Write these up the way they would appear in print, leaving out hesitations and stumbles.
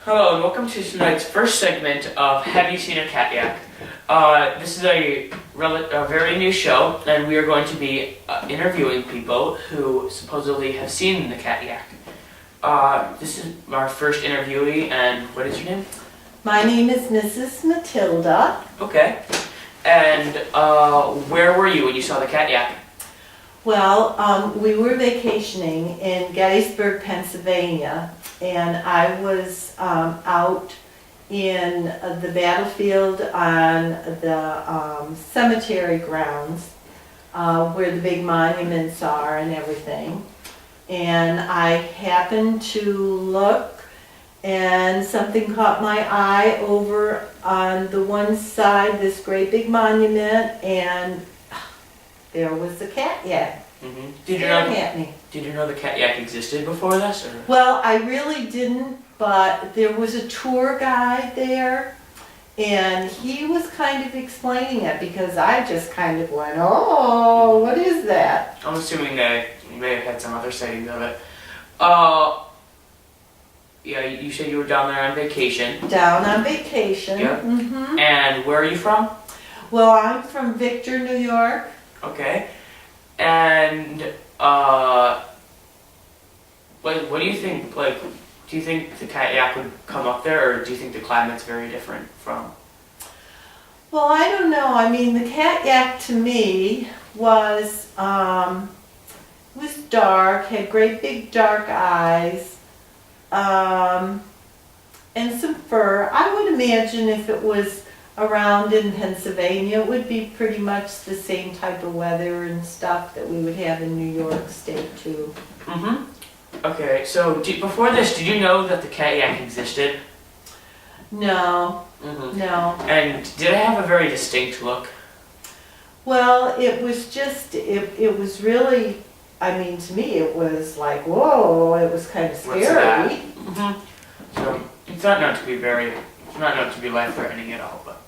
Hello and welcome to tonight's first segment of Have You Seen a Catyack? This is a very new show, and we are going to be interviewing people who supposedly have seen the Catyack. This is our first interviewee, and what is your name? My name is Mrs. Matilda. Okay. And where were you when you saw the Catyack? Well, we were vacationing in Gettysburg, Pennsylvania, and I was out in the battlefield on the cemetery grounds where the big monuments are and everything. And I happened to look, and something caught my eye over on the one side, this great big monument, and there was the Catyack. Mm-hmm. Staring at me. Did you know the Catyack existed before this? Or? Well, I really didn't, but there was a tour guide there, and he was kind of explaining it because I just kind of went, oh, what is that? I'm assuming they may have had some other sightings of it. Yeah, you said you were down there on vacation. Down on vacation. Yeah. Mm-hmm. And where are you from? Well, I'm from Victor, New York. Okay. And what do you think? Like, do you think the Catyack would come up there, or do you think the climate's very different from? Well, I don't know. I mean, the Catyack to me was dark, had great big dark eyes, and some fur. I would imagine if it was around in Pennsylvania, it would be pretty much the same type of weather and stuff that we would have in New York State too. Mm-hmm. Okay, so before this, did you know that the Catyack existed? No. Mm-hmm. No. And did it have a very distinct look? Well, it was just, it was really, I mean, to me it was like, whoa, it was kind of scary. What's that? Mm-hmm. So it's not known to be life-threatening at all, but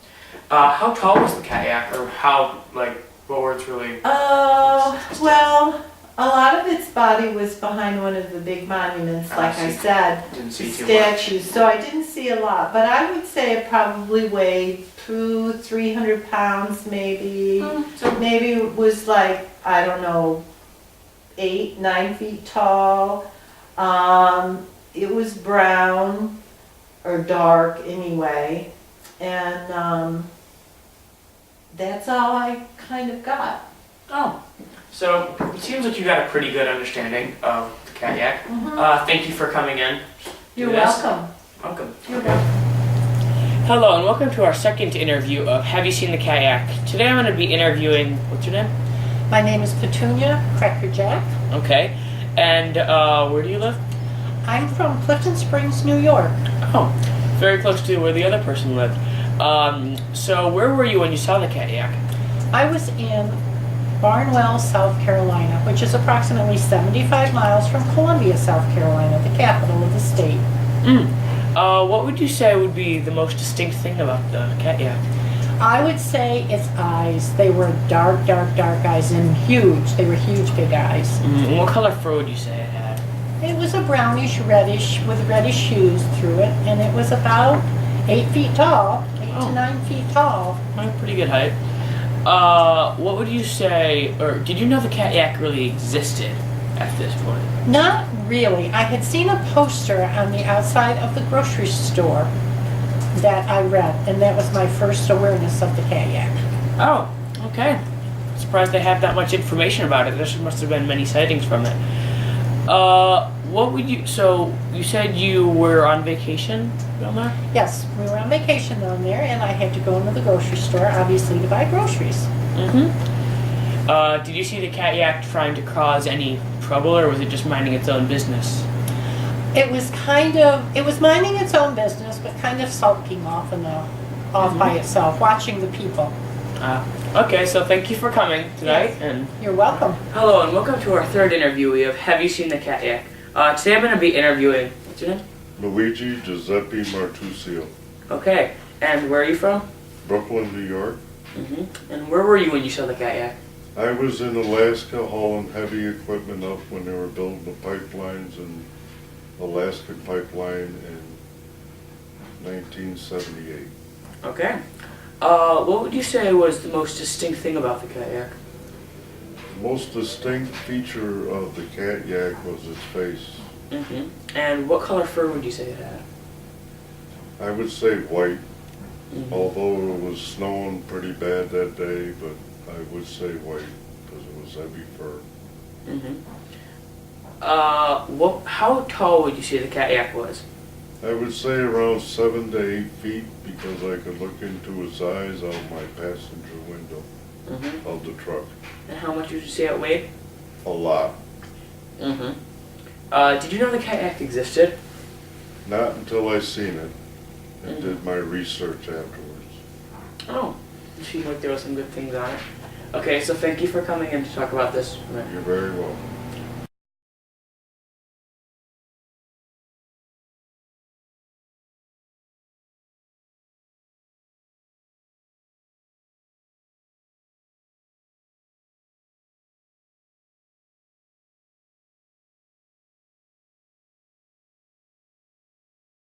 how tall was the Catyack, or what were its really? Well, a lot of its body was behind one of the big monuments, like I said, didn't see too statues, so I didn't see a lot, but I would say it probably weighed 300 pounds maybe. So Maybe it was like, I don't know, 8-9 feet tall. It was brown, or dark anyway, and that's all I kind of got. Oh, so it seems like you got a pretty good understanding of the Catyack. Mm-hmm. Thank you for coming in. You're welcome. Welcome. You're welcome. Hello, and welcome to our second interview of Have You Seen the Catyack? Today I'm going to be interviewing, what's your name? My name is Petunia Crackerjack. Okay, and where do you live? I'm from Clifton Springs, New York. Oh, very close to where the other person lived. So where were you when you saw the Catyack? I was in Barnwell, South Carolina, which is approximately 75 miles from Columbia, South Carolina, the capital of the state. What would you say would be the most distinct thing about the Catyack? I would say its eyes. They were dark, dark, dark eyes, and huge. They were huge, big eyes. And what color fur would you say it had? It was a brownish, reddish, with reddish hues through it, and it was about 8 feet tall, 8 to 9 feet tall. Pretty good height. What would you say, or did you know the Catyack really existed at this point? Not really. I had seen a poster on the outside of the grocery store that I read, and that was my first awareness of the Catyack. Oh, okay. Surprised they have that much information about it. There must have been many sightings from it. So you said you were on vacation down there? Yes, we were on vacation down there, and I had to go into the grocery store, obviously, to buy groceries. Mm-hmm. Did you see the Catyack trying to cause any trouble, or was it just minding its own business? It was minding its own business, but kind of sulking off by itself, watching the people. Okay, so thank you for coming tonight. Yes. And you're welcome. hello, and welcome to our third interviewee of Have You Seen the Catyack? Today I'm going to be interviewing, what's your name? Luigi Giuseppe Martusio. Okay, and where are you from? Brooklyn, New York. Mm-hmm. And where were you when you saw the Catyack? I was in Alaska hauling heavy equipment up when they were building the pipelines and Alaskan pipeline, and 1978. Okay. What would you say was the most distinct thing about the Catyack? The most distinct feature of the Catyack was its face. Mm-hmm. And what color fur would you say it had? I would say white, Mm-hmm. although it was snowing pretty bad that day, but I would say white because it was heavy fur. Mm-hmm. How tall would you say the Catyack was? I would say around 7 to 8 feet because I could look into his eyes out my passenger window Mm-hmm. of the truck. And how much would you say it weighed? A lot. Mm-hmm. Did you know the Catyack existed? Not until I seen it and Mhm. did my research afterwards. Oh, it seemed like there were some good things on it. Okay, so thank you for coming in to talk about this. You're very welcome.